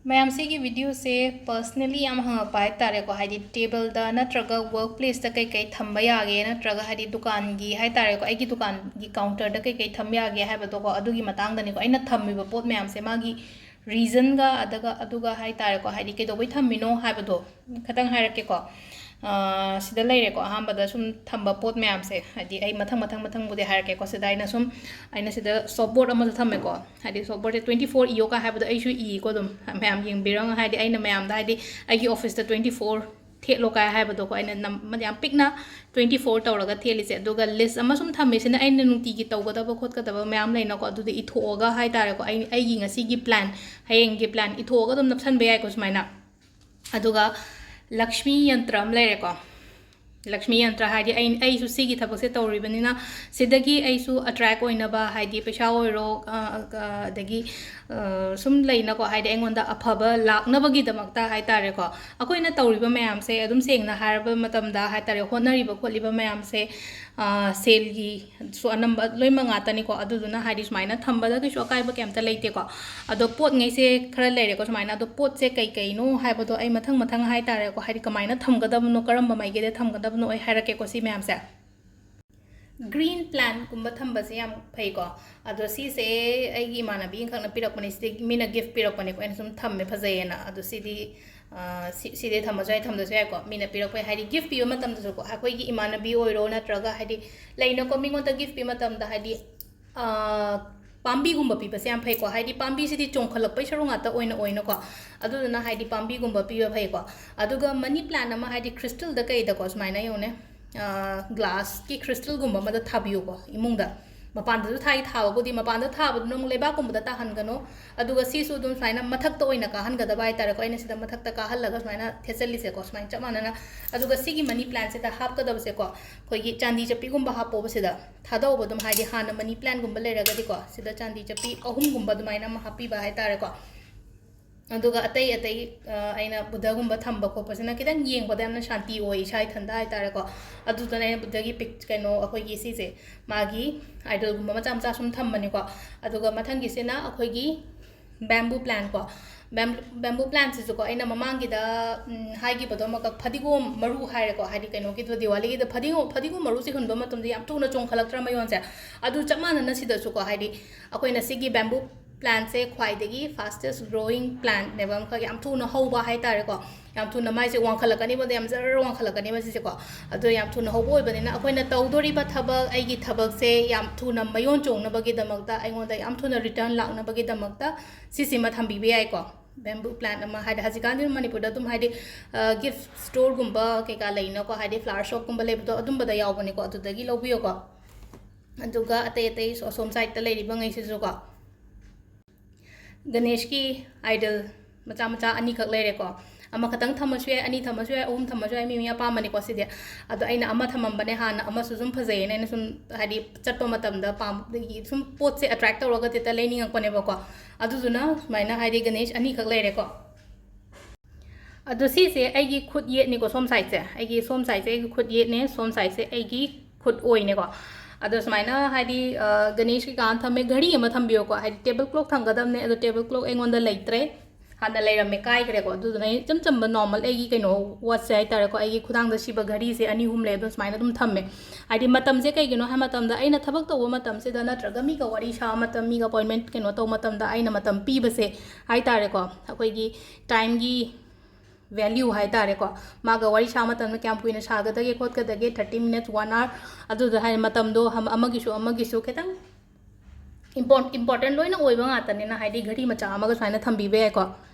ma'am से video से personally हंगप हाइतारेको हाइदि table नत्रगा work place कई कई थंब यागे नत्रगा हाइदि दुकान की हाइतारेको अगी दुकान की काउंटर कई कई थंब यागे हाइबदोको अदुगी मतंगदनिको अइना थम्मिबो पोत मैम से मागी रीजन गा अदगा अदुगा हाइतारेको हाइदि केदोबै थम्मिनो हाइबदो खतंग हाइरकेको सिदा लेरेको अहमद सुम थंब पोत मैम से हाइदि अइ मथंग मथंग मथंग बुदे हाइरकेको सिदा अइना सुम अइना सिदा सॉफ्टबोर्ड अमज थम्मेको हाइदि सॉफ्टबोर्ड 24 इयो का हाइबदो अइसु इको दुम मैम यंगबिरंग हाइदि अइना मैम दा हाइदि अइगी ऑफिस दा 24 थेलो का हाइबदो को अइना नम याम पिकना 24 तौरगा थेलिसे अदुगा लिस्ट अमा सुम थम्मेसिना अइना नुंतीगी तौगदब खोदगदब मैम लेनाको अदुदि इथोगा हाइतारेको अइगी ngasiगी प्लान हयेंगी प्लान इथोगा दुम नपसन बेयाको सुमाइना अदुगा लक्ष्मी यंत्र अम लेरेको लक्ष्मी यंत्र हाइदि अइसु सिगी थबकसे तौरिबनिना सिदगी अइसु अट्रैक्ट ओइनबा हाइदि पैसा ओइरो अदगी सुम लेनाको हाइदि एंगोंदा अफब लाक्नबगी दमकता हाइतारेको अखोइना तौरिबा मैम से अदुम सेंगना हारबा मतमदा हाइतारे होनरिबा खोलिबा मैम से सेलगी सु अनंबा लोइमा ngaतनिको अदुदुना हाइदि सुमाइना थंबदा किसु अकाइबा केमता लेतेको अदो पोत ngैसे खरा लेरेको सुमाइना अदो पोत से कई कईनो हाइबदो अइ मथंग मथंग हाइतारेको हाइदि कमाइना थमगदबनो करम माइगेदे थमगदबनो अइ हाइरकेको सि मैम से ग्रीन प्लान कुंब थंबसे याम फैको अदो सिसे अइगी इमानबी खंगना पिरकपने सिदे मीना गिफ्ट पिरकपने को सुम थम्मे फजैना अदो सिदी सिदे थमजै थमदसु याको मीना पिरकपै हाइदि गिफ्ट पियो मतमदसु को अखोइगी इमानबी ओइरो नत्रगा हाइदि लैनको मिंगोंदा गिफ्ट पि मतमदा हाइदि पाम्बीगुंबा पीबसे याम फैको हाइदि पाम्बीसिदि चोंखलपै सरु ngata ओइना ओइनको अदुदुना हाइदि पाम्बीगुंबा पियो फैको अदुगा मनी प्लान अमा हाइदि क्रिस्टल द कइदको सुमाइना योने ग्लास की क्रिस्टल गुंबा मदा थाबियोको इमुंगदा मपानदु थाई थाबबुदि मपानदा थाबदु नोंग लेबाकुंबदा ताहनगनो अदुगा सिसु दुम सुमाइना मथक्ता ओइना काहनगदबा हाइतारेको अइना सिदा मथक्ता काहल्लगा सुमाइना थेसलिसेको सुमाइना चमानना अदुगा सिगी मनी प्लान से हापकदबसेको खोइगी चांदी चप्पीगुंबा हापोबसेदा थादौबो दुम हाइदि हाना मनी प्लान गुंबा लेरगदिको सिदा चांदी चप्पी अहुमगुंबा दुमाइना म हापीबा हाइतारेको अदुगा अतै अतै अइना बुद्धगुंबा थंबा खोपसना किदन येंगबदा यामना शांति ओइ इसा इथंदा हाइतारेको अदुदना अइना बुद्धगी पिक कनो अखोइगी सिसे मागी आइडल गुंबा मचा मचा सुम थंबनिको अदुगा मथंगिसेना अखोइगी बैम्बू प्लान को बैम्बू प्लान से को अइना ममांगिदा हाइगिबदो मक फदिगोम मरु हाइरेको हाइदि कनो कि दिवाली गिदा फदिगोम मरु से हुंदो मतमदि याम तुना चोंखलक्त्रा मयोनसे अदु चमानना सिदसु को हाइदि अखोइना सिगी बैम्बू प्लान से ख्वाइदगी फास्टेस्ट ग्रोइंग प्लान नेबम ख याम थुना हौबा हाइतारेको याम थुना माइसे वांखलकनी बदे याम जर वांखलकनी मसिसे को अदो याम थुना हौबो ओइबनिना अखोइना तौदोरिबा थबक आइगी थबक से याम थुना मयोन चोंगनबगी दमकता अइगोंदा याम थुना रिटर्न लाक्नबगी दमकता सिसिमा थंबिबे याइको बैम्बू प्लान अमा हाइदि हजिकान मणिपुर तुम हाइदि गिफ्ट स्टोर गुंबा केका लेनको हाइदि फ्लावर शॉप गुंबा लेबदो अदुंबदा यावबनिको अदुदगी लौबियोको अदुगा अतै अतै सोम साइड ता लेरिबा ngैसिजुको गणेश की आइडल मचा मचा अनी खक लेरेको अमा खतंग थमसु याय अनी थमसु याय अहुम थमसु याय मी अपामनिको सिदे अदो अइना अमा थममबने हाना अमा सुजुम फजैने ने सुम हाइदि चटपो मतमदा पाम सुम पोत से अट्रैक्ट तौरगा तेता लेनिंगपनेबको अदुजुना सुमाइना हाइदि गणेश अनी खक लेरेको अदो सिसे आइगी खुद येतनिको सोम साइड से आइगी सोम साइड से खुद येतने सोम साइड से आइगी खुद ओइनेको अदो सुमाइना हाइदि गणेश की कान थमे घड़ी अमा थम्बियोको हाइदि टेबल क्लॉक थंगदमने अदो टेबल क्लॉक एंगोंदा लेत्रे हाना लेरमे काइग्रेको अदुदुना चम चम नॉर्मल एगी कइनो वाच से हाइतारेको एगी खुदांगदा सिबा घड़ी से अनी हुम ले अदो सुमाइना दुम थम्मे हाइदि मतम से कइगिनो हा मतमदा अइना थबक तौबा मतम से दा नत्रगा मीगा वारी सा मतम मीगा अपॉइंटमेंट कइनो तौ मतमदा अइना मतम पीबसे हाइतारेको अखोइगी टाइम की वैल्यू हाइतारेको मागा वारी सा मतम क्या कुइना सागदगे खोदगदगे 30 मिनट्स 1 आवर अदुदा हाइ मतमदो हम अमगिसु खितंग इम्पोर्टेंट लोइना ओइबा ngaतनेना हाइदि घड़ी मचा अमगा सुमाइना थम्बिबे याइको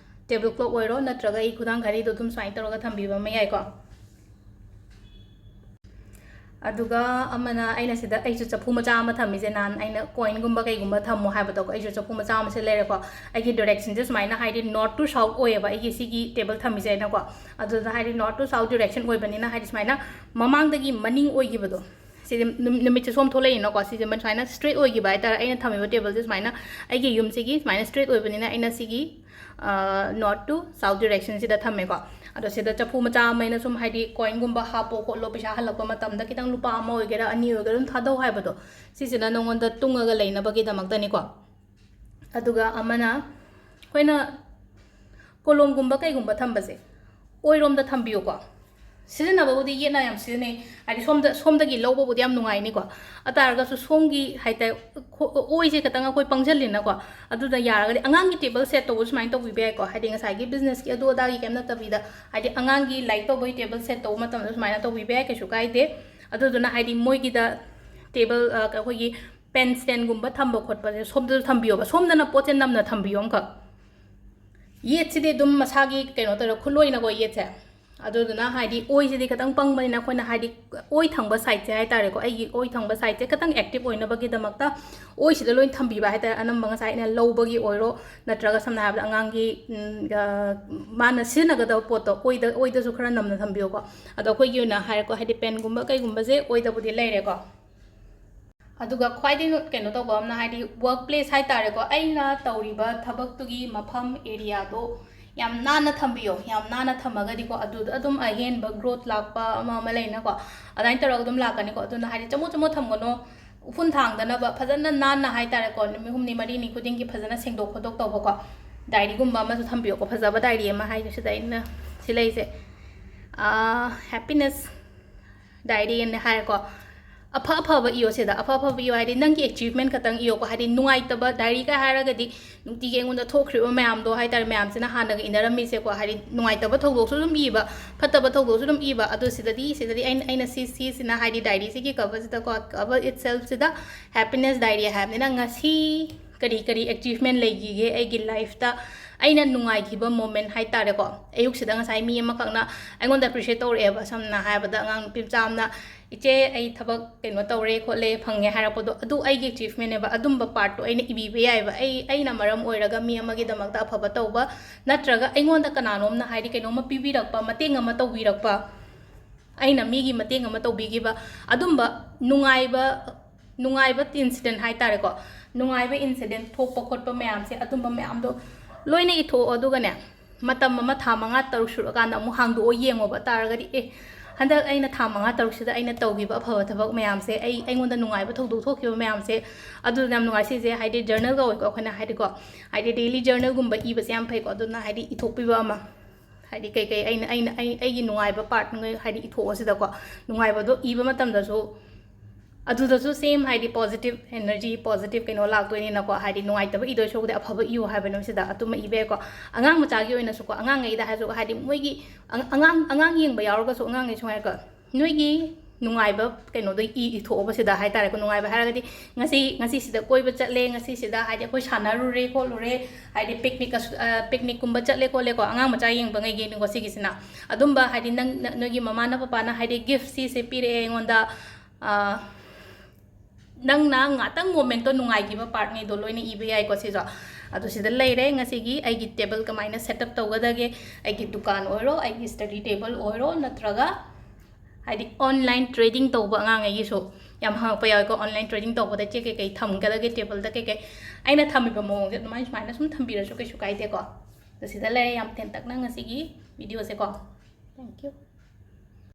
टेबल क्लॉक ओइरो नत्रगा ई खुदांग घड़ी दो तुम सुमाइ तौरगा थम्बिबा मै याइको अदुगा अमना अइना सिदा अइसु चफु मचा अमा थम्मिजे नान अइना कॉइन गुंबा कइगुंबा थम्मो हाइबदो अइसु चफु मचा अमा से लेरेको अइगी डायरेक्शन जे सुमाइना हाइदि नॉर्थ टू साउथ ओइबा अइगी सिगी टेबल थम्मिजे नाको अदुदा हाइदि नॉर्थ टू साउथ डायरेक्शन ओइबनिना हाइदि सुमाइना ममांगदगी मनिंग ओइगिबदो सिदे नमिचे सोम थोलेइनोको सिदे सुमाइना स्ट्रेट ओइगिबा हाइतार अइना थम्मिबा टेबल जे सुमाइना अइगी युम सिगी सुमाइना स्ट्रेट ओइबनिना अइना सिगी नॉर्थ टू साउथ डायरेक्शन सिदा थम्मेको अदो सिदा चफु मचा मैना सुम हाइदि कॉइन गुंबा हापो खोलो पैसा हलकपा मतमदा कितंग लुपा अमा ओइगेरा अनी ओइगेरा थादौ हाइबदो सिसिना नोंगोंदा तुंगगा लेनबगी दमकदनिको अदुगा अमना कोइना ꯀꯣꯂꯣꯝꯒꯨꯝꯕ ꯀꯩꯒꯨꯝꯕ ꯊꯝꯕꯁꯦ ꯑꯣꯏꯔꯣꯝꯗ ꯊꯝꯕꯤꯌꯨꯀꯣ ꯁꯤꯖꯤꯟꯅꯕꯕꯨꯗꯤ ꯌꯦꯠꯅ ꯌꯥꯝ ꯁꯤꯖꯤꯟꯅꯩ ꯍꯥꯏꯗꯤ ꯁꯣꯝꯗꯒꯤ ꯂꯧꯕꯕꯨꯗꯤ ꯌꯥꯝ ꯅꯨꯡꯉꯥꯏꯅꯤꯀꯣ ꯑꯇꯥꯔꯒꯁꯨ ꯁꯣꯝꯒꯤ ꯍꯥꯏꯇꯥꯔꯦ ꯑꯣꯏꯁꯦ ꯈꯤꯇꯪ ꯑꯩꯈꯣꯏ ꯄꯪꯁꯤꯜꯂꯤꯅꯀꯣ ꯑꯗꯨꯗ ꯌꯥꯔꯒꯗꯤ ꯑꯉꯥꯡꯒꯤ ꯇꯦꯕꯜ ꯁꯦꯠ ꯇꯧꯕ ꯁꯨꯃꯥꯏꯅ ꯇꯧꯕꯤꯕ ꯌꯥꯏꯀꯣ ꯍꯥꯏꯗꯤ ꯉꯁꯥꯏꯒꯤ ꯕꯤꯖꯤꯅꯦꯁꯀꯤ ꯑꯗꯨ ꯑꯗꯥꯒꯤ ꯀꯩꯝ ꯅꯠꯇꯕꯤꯗ ꯍꯥꯏꯗꯤ ꯑꯉꯥꯡꯒꯤ ꯂꯥꯏꯔꯤꯛ ꯇꯧꯕꯒꯤ ꯇꯦꯕꯜ ꯁꯦꯠ ꯇꯧꯕ ꯃꯇꯝꯗ ꯁꯨꯃꯥꯏꯅ ꯇꯧꯕꯤꯕ ꯌꯥꯏ ꯀꯩꯁꯨ ꯀꯥꯏꯗꯦ ꯑꯗꯨꯗꯨꯅ ꯍꯥꯏꯗꯤ ꯃꯣꯏꯒꯤꯗ ꯇꯦꯕꯜ ꯑꯩꯈꯣꯏꯒꯤ ꯄꯦꯟ ꯁ꯭ꯇꯦꯟꯒꯨꯝꯕ ꯊꯝꯕ ꯈꯣꯠꯄꯁꯦ ꯁꯣꯝꯗꯁꯨ ꯊꯝꯕꯤꯌꯣꯕ ꯁꯣꯝꯗꯅ ꯄꯣꯠꯁꯦ ꯅꯝꯅ ꯊꯝꯕꯤꯌꯣ ꯑꯃꯈꯛ ꯌꯦꯠꯁꯤꯗꯤ ꯑꯗꯨꯝ ꯃꯁꯥꯒꯤ ꯀꯩꯅꯣ ꯇꯧꯔ ꯈꯨꯠꯂꯣꯏꯅꯀꯣ ꯌꯦꯠꯁꯦ ꯑꯗꯨꯗꯨꯅ ꯍꯥꯏꯗꯤ ꯑꯣꯏꯁꯤꯗꯤ ꯈꯤꯇꯪ ꯄꯪꯕꯅꯤꯅ ꯑꯩꯈꯣꯏꯅ ꯍꯥꯏꯗꯤ ꯑꯣꯏ ꯊꯪꯕ ꯁꯥꯏꯠꯁꯦ ꯍꯥꯏꯇꯥꯔꯦꯀꯣ ꯑꯩꯒꯤ ꯑꯣꯏ ꯊꯪꯕ ꯁꯥꯏꯠꯁꯦ ꯈꯤꯇꯪ ꯑꯦꯛꯇꯤꯚ ꯑꯣꯏꯅꯕꯒꯤꯗꯃꯛꯇ ꯑꯣꯏꯁꯤꯗ ꯂꯣꯏ ꯊꯝꯕꯤꯕ ꯍꯥꯏꯇꯥꯔꯦ ꯑꯅꯝꯕ ꯉꯁꯥꯏ ꯑꯩꯅ ꯂꯧꯕꯒꯤ ꯑꯣꯏꯔꯣ ꯅꯠꯇ꯭ꯔꯒ ꯁꯝꯅ ꯍꯥꯏꯔꯕꯗ ꯑꯉꯥꯡꯒꯤ ꯃꯥꯅ ꯁꯤꯖꯤꯟꯅꯒꯗꯕ ꯄꯣꯠꯇꯣ ꯑꯣꯏꯗꯁꯨ ꯈꯔ ꯅꯝꯅ ꯊꯝꯕꯤꯌꯣꯀꯣ ꯑꯗꯣ ꯑꯩꯈꯣꯏꯒꯤ ꯑꯣꯏꯅ ꯍꯥꯏꯔꯦꯀꯣ ꯍꯥꯏꯗꯤ ꯄꯦꯟꯒꯨꯝꯕ ꯀꯩꯒꯨꯝꯕꯁꯦ ꯑꯣꯏꯗꯕꯨꯗꯤ ꯂꯩꯔꯦꯀꯣ ꯑꯗꯨꯒ ꯈ꯭ꯋꯥꯏꯗꯒꯤ ꯀꯩꯅꯣ ꯇꯧꯕ ꯑꯃꯅ ꯍꯥꯏꯗꯤ ꯋꯔꯛ ꯄ꯭ꯂꯦꯁ ꯍꯥꯏꯇꯥꯔꯦꯀꯣ ꯑꯩꯅ ꯇꯧꯔꯤꯕ ꯊꯕꯛꯇꯨꯒꯤ ꯃꯐꯝ ꯑꯦꯔꯤꯌꯥꯗꯣ ꯌꯥꯝ ꯅꯥꯟꯅ ꯊꯝꯕꯤꯌꯣ ꯌꯥꯝ ꯅꯥꯟꯅ ꯊꯝꯃꯒꯗꯤꯀꯣ ꯑꯗꯨꯗ ꯑꯗꯨꯝ ꯑꯍꯦꯟꯕ ꯒ꯭ꯔꯣꯠ ꯂꯥꯛꯄ ꯑꯃ ꯂꯩꯅꯀꯣ ꯑꯗꯨꯃꯥꯏꯅ ꯇꯧꯔꯒ ꯑꯗꯨꯝ ꯂꯥꯛꯀꯅꯤꯀꯣ ꯑꯗꯨꯅ ꯍꯥꯏꯗꯤ ꯆꯃꯣꯠ ꯆꯃꯣꯠ ꯊꯝꯒꯅꯣ ꯎꯐꯨꯟ ꯊꯥꯡꯗꯅꯕ ꯐꯖꯅ ꯅꯥꯟꯅ ꯍꯥꯏꯇꯥꯔꯦꯀꯣ ꯅꯨꯃꯤꯠ ꯍꯨꯝꯅꯤ ꯃꯔꯤꯅꯤ ꯈꯨꯗꯤꯡꯒꯤ ꯐꯖꯅ ꯁꯦꯡꯗꯣꯛ ꯈꯣꯠꯇꯣꯛ ꯇꯧꯕꯀꯣ ꯗꯥꯏꯔꯤꯒꯨꯝꯕ ꯑꯃꯁꯨ ꯊꯝꯕꯤꯌꯣꯀꯣ ꯐꯖꯕ ꯗꯥꯏꯔꯤ ꯑꯃ ꯍꯥꯏꯁꯦ ꯁꯤꯗ ꯑꯩꯅ ꯁꯤ ꯂꯩꯁꯦ ꯍꯦꯄꯤꯅꯦꯁ ꯗꯥꯏꯔꯤ ꯑꯅ ꯍꯥꯏꯔꯦꯀꯣ ꯑꯐꯕ ꯏꯌꯣ ꯁꯤꯗ ꯑꯐꯕ ꯏꯌꯣ ꯍꯥꯏꯗꯤ ꯅꯪꯒꯤ ꯑꯦꯆꯤꯚꯃꯦꯟ ꯈꯛꯇꯪ ꯏꯌꯣꯀꯣ ꯍꯥꯏꯗꯤ ꯅꯨꯡꯉꯥꯏꯇꯕ ꯗꯥꯏꯔꯤꯒ ꯍꯥꯏꯔꯒꯗꯤ ꯅꯨꯡꯇꯤꯒꯤ ꯑꯩꯉꯣꯟꯗ ꯊꯣꯛꯈ꯭ꯔꯤꯕ ꯃꯌꯥꯝꯗꯣ ꯍꯥꯏꯇꯥꯔꯦ ꯃꯌꯥꯝꯁꯤꯅ ꯍꯥꯟꯅꯒ ꯏꯅꯔꯝꯃꯤꯁꯦꯀꯣ ꯍꯥꯏꯗꯤ ꯅꯨꯡꯉꯥꯏꯇꯕ ꯊꯧꯗꯣꯛꯁꯨ ꯑꯗꯨꯝ ꯏꯕ ꯐꯠꯇꯕ ꯊꯧꯗꯣꯛꯁꯨ ꯑꯗꯨꯝ ꯏꯕ ꯑꯗꯣ ꯁꯤꯗꯗꯤ ꯑꯩꯅ ꯁꯤꯁꯤꯅ ꯍꯥꯏꯗꯤ ꯗꯥꯏꯔꯤꯁꯤꯒꯤ ꯀꯚꯔꯁꯤꯗꯀꯣ ꯀꯚꯔ ꯏꯠꯁꯦꯜꯐꯁꯤꯗ ꯍꯦꯄꯤꯅꯦꯁ ꯗꯥꯏꯔꯤ ꯍꯥꯏꯕꯅꯤꯅ ꯉꯁꯤ ꯀꯔꯤ ꯑꯦꯆꯤꯚꯃꯦꯟ ꯂꯩꯈꯤꯒꯦ ꯑꯩꯒꯤ ꯂꯥꯏꯐꯇ ꯑꯩꯅ ꯅꯨꯡꯉꯥꯏꯈꯤꯕ ꯃꯣꯃꯦꯟ ꯍꯥꯏꯇꯥꯔꯦꯀꯣ ꯑꯌꯨꯛꯁꯤꯗ ꯉꯁꯥꯏ ꯃꯤ ꯑꯃꯈꯛꯅ ꯑꯩꯉꯣꯟꯗ ꯑꯦꯄ꯭ꯔꯤꯁꯤꯌꯦꯠ ꯇꯧꯔꯛꯑꯦꯕ ꯁꯝꯅ ꯍꯥꯏꯔꯕꯗ ꯑꯉꯥꯡ ꯅꯨꯄꯤ ꯃꯆꯥ ꯑꯃꯅ ꯏꯆꯦ ꯑꯩ ꯊꯕꯛ ꯀꯩꯅꯣ ꯇꯧꯔꯦ ꯈꯣꯠꯂꯦ ꯐꯪꯉꯦ ꯍꯥꯏꯔꯛꯄꯗꯣ ꯑꯗꯨ ꯑꯩꯒꯤ ꯑꯦꯆꯤꯚꯃꯦꯟꯅꯦꯕ ꯑꯗꯨꯝꯕ ꯄꯥꯔꯠꯇꯣ ꯑꯩꯅ ꯏꯕꯤꯕ ꯌꯥꯏꯑꯕ ꯑꯩꯅ ꯃꯔꯝ ꯑꯣꯏꯔꯒ ꯃꯤ ꯑꯃꯒꯤꯗꯃꯛꯇ ꯑꯐꯕ ꯇꯧꯕ ꯅꯠꯇ꯭ꯔꯒ ꯑꯩꯉꯣꯟꯗ ꯀꯅꯥꯅꯣꯝꯅ ꯍꯥꯏꯗꯤ ꯀꯩꯅꯣꯝꯃ ꯄꯤꯕꯤꯔꯛꯄ ꯃꯇꯦꯡ ꯑꯃ ꯇꯧꯕꯤꯔꯛꯄ ꯑꯩꯅ ꯃꯤꯒꯤ ꯃꯇꯦꯡ ꯑꯃ ꯇꯧꯕꯤꯈꯤꯕ ꯑꯗꯨꯝꯕ ꯅꯨꯡꯉꯥꯏꯕ ꯏꯟꯁꯤꯗꯦꯟ ꯍꯥꯏꯇꯥꯔꯦꯀꯣ ꯅꯨꯡꯉꯥꯏꯕ ꯏꯟꯁꯤꯗꯦꯟ ꯊꯣꯛꯄ ꯈꯣꯠꯄ ꯃꯌꯥꯝꯁꯦ ꯑꯗꯨꯝꯕ ꯃꯌꯥꯝꯗꯣ ꯂꯣꯏꯅ ꯏꯊꯣꯛꯑꯣ ꯑꯗꯨꯒꯅꯦ ꯃꯇꯝ ꯑꯃ ꯊꯥ 5-6 ꯁꯨꯔꯀꯥꯟda ꯑꯃꯨꯛ ꯍꯥꯡꯗꯣꯛꯑ ꯌꯦꯡꯉꯣꯕ ꯇꯥꯔꯒꯗꯤ ꯍꯟꯗꯛ ꯑꯩꯅ ꯊꯥ 5-6ꯁꯤꯗ ꯑꯩꯅ ꯇꯧꯈꯤꯕ ꯑꯐꯕ ꯊꯕꯛ ꯃꯌꯥꯝꯁꯦ ꯑꯩꯉꯣꯟꯗ ꯅꯨꯡꯉꯥꯏꯕ ꯊꯧꯗꯣꯛ ꯊꯣꯛꯈꯤꯕ ꯃꯌꯥꯝꯁꯦ ꯑꯗꯨꯅ ꯌꯥꯝ ꯅꯨꯡꯉꯥꯏ ꯁꯤꯁꯦ ꯍꯥꯏꯗꯤ ꯖꯔꯅꯦꯜꯒ ꯑꯣꯏꯀꯣ ꯑꯩꯈꯣꯏꯅ ꯍꯥꯏꯗꯤꯀꯣ ꯍꯥꯏꯗꯤ ꯗꯦꯂꯤ ꯖꯔꯅꯦꯜꯒꯨꯝꯕ ꯏꯕꯁꯦ ꯌꯥꯝ ꯐꯩꯀꯣ ꯑꯗꯨꯅ ꯍꯥꯏꯗꯤ ꯏꯊꯣꯛꯄꯤꯕ ꯑꯃ ꯍꯥꯏꯗꯤ ꯀꯩꯀꯩ ꯑꯩꯒꯤ ꯅꯨꯡꯉꯥꯏꯕ ꯄꯥꯔꯠ ꯍꯥꯏꯗꯤ ꯏꯊꯣꯛꯑꯣ ꯁꯤꯗꯀꯣ ꯅꯨꯡꯉꯥꯏꯕꯗꯣ ꯏꯕ ꯃꯇꯝꯗꯁꯨ ꯑꯗꯨꯗꯁꯨ ꯁꯦꯝ ꯍꯥꯏꯗꯤ ꯄꯣꯖꯤꯇꯤቭ ꯑꯦꯅꯔꯖꯤ ꯄꯣꯖꯤꯇꯤቭ ꯀꯩꯅꯣ ꯂꯥꯛꯇꯣꯏꯅꯤꯅꯀꯣ ꯍꯥꯏꯗꯤ ꯅꯨꯡꯉꯥꯏꯇꯕ ꯏꯗꯣꯏ ꯁꯔꯨꯛꯄꯨꯗꯤ ꯑꯐꯕ ꯏꯌꯨ ꯍꯥꯏꯕꯅꯦ ꯁꯤꯗ ꯑꯗꯨꯃ ꯏꯕ ꯌꯥꯏꯀꯣ ꯑꯉꯥꯡ ꯃꯆꯥꯒꯤ ꯑꯣꯏꯅꯁꯨꯀꯣ ꯑꯉꯥꯡꯉꯩꯗ ꯍꯥꯏꯔꯁꯨ ꯍꯥꯏꯗꯤ ꯃꯣꯏꯒꯤ ꯑꯉꯥꯡ ꯌꯦꯡꯕ ꯌꯥꯎꯔꯒꯁꯨ ꯑꯉꯥꯡꯉꯩꯁꯨ ꯍꯥꯏꯔꯀꯣ ꯅꯣꯏꯒꯤ ꯅꯨꯡꯉꯥꯏꯕ ꯀꯩꯅꯣꯗꯣ ꯏꯊꯣꯛꯑꯣꯕ ꯁꯤꯗ ꯍꯥꯏꯇꯥꯔꯦꯀꯣ ꯅꯨꯡꯉꯥꯏꯕ ꯍꯥꯏꯔꯒꯗꯤ ꯉꯁꯤꯁꯤꯗ ꯀꯣꯏꯕ ꯆꯠꯂꯦ ꯉꯁꯤꯁꯤꯗ ꯍꯥꯏꯗꯤ ꯑꯩꯈꯣꯏ ꯁꯥꯟꯅꯔꯨꯔꯦ ꯈꯣꯠꯂꯨꯔꯦ ꯍꯥꯏꯗꯤ ꯄꯤꯛꯅꯤꯛꯀꯨꯝꯕ ꯆꯠꯂꯦ ꯈꯣꯠꯂꯦꯀꯣ ꯑꯉꯥꯡ ꯃꯆꯥ ꯌꯦꯡꯕꯉꯩꯒꯤꯅꯤꯀꯣ ꯁꯤꯒꯤꯁꯤꯅ ꯑꯗꯨꯝꯕ ꯍꯥꯏꯗꯤ ꯅꯣꯏꯒꯤ ꯃꯃꯥꯅ ꯄꯄꯥꯅ ꯍꯥꯏꯗꯤ ꯒꯤꯐ ꯁꯤꯁꯦ ꯄꯤꯔꯛꯑꯦ ꯑꯩꯉꯣꯟꯗ ꯅꯪꯅ ꯉꯥꯛꯇꯪ ꯃꯣꯃꯦꯟꯇꯣ ꯅꯨꯡꯉꯥꯏꯈꯤꯕ ꯄꯥꯔꯠꯉꯩꯗꯣ ꯂꯣꯏꯅ ꯏꯕ ꯌꯥꯏꯀꯣ ꯁꯤꯁꯨ ꯑꯗꯣ ꯁꯤꯗ ꯂꯩꯔꯦ ꯉꯁꯤꯒꯤ ꯑꯩꯒꯤ ꯇꯦꯕꯜ ꯀꯃꯥꯏꯅ ꯁꯦꯠꯑꯞ ꯇꯧꯒꯗꯒꯦ ꯑꯩꯒꯤ ꯗꯨꯀꯥꯟ ꯑꯣꯏꯔꯣ ꯑꯩꯒꯤ ꯁ꯭ꯇꯗꯤ ꯇꯦꯕꯜ ꯑꯣꯏꯔꯣ ꯅꯠꯇ꯭ꯔꯒ ꯍꯥꯏꯗꯤ ꯑꯣꯟꯂꯥꯏꯟ ꯇ꯭ꯔꯦꯗꯤꯡ ꯇꯧꯕ ꯑꯉꯥꯡꯉꯩꯒꯤꯁꯨ ꯌꯥꯝ ꯍꯪꯉꯛꯄ ꯌꯥꯎꯋꯦꯀꯣ ꯑꯣꯟꯂꯥꯏꯟ ꯇ꯭ꯔꯦꯗꯤꯡ ꯇꯧꯕꯗ ꯆꯦ ꯀꯩꯀꯩ ꯊꯝꯒꯗꯒꯦ ꯇꯦꯕꯜꯗ ꯀꯩꯀꯩ ꯑꯩꯅ ꯊꯝꯃꯤꯕ ꯃꯑꯣꯡꯁꯦ ꯁꯨꯃꯥꯏꯅ ꯁꯨꯝ ꯊꯝꯕꯤꯔꯁꯨ ꯀꯩꯁꯨ ꯀꯥꯏꯗꯦꯀꯣ ꯑꯗꯣ ꯁꯤꯗ ꯂꯩꯔꯦ ꯌꯥꯝ ꯇꯦꯟꯇꯛꯅ ꯉꯁꯤꯒꯤ ꯚꯤꯗꯤꯑꯣꯁꯦꯀꯣ ꯊꯦꯡꯛ ꯌꯨ